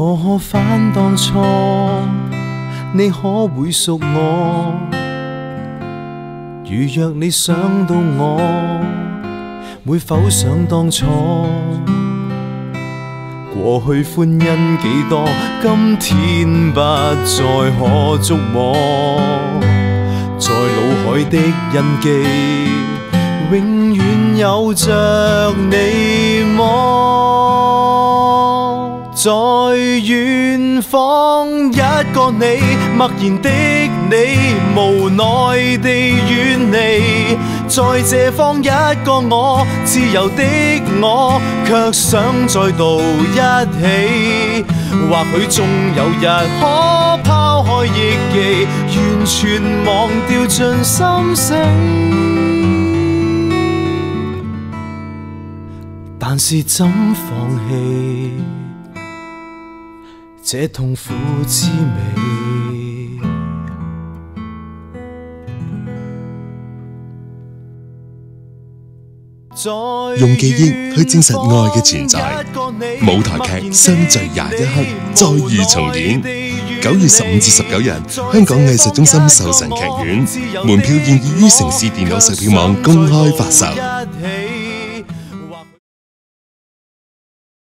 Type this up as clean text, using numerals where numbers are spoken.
我可反當初，你可會屬我？如若你想到我，會否想當初？過去歡欣幾多，今天不再可觸摸。在腦海的印記，永遠有着你麼？在遠方一個你，默然的你，無奈地遠離。在這方一個我，自由的我，卻想再度一起。或許終有日可拋開憶記，完全忘掉盡心死。但是怎放棄這痛苦滋味？用記憶去證實愛嘅存在。舞台劇《相聚21刻》再遇重演，9月15至19日，香港藝術中心壽臣劇院，門票現已於城市電腦售票網公開發售。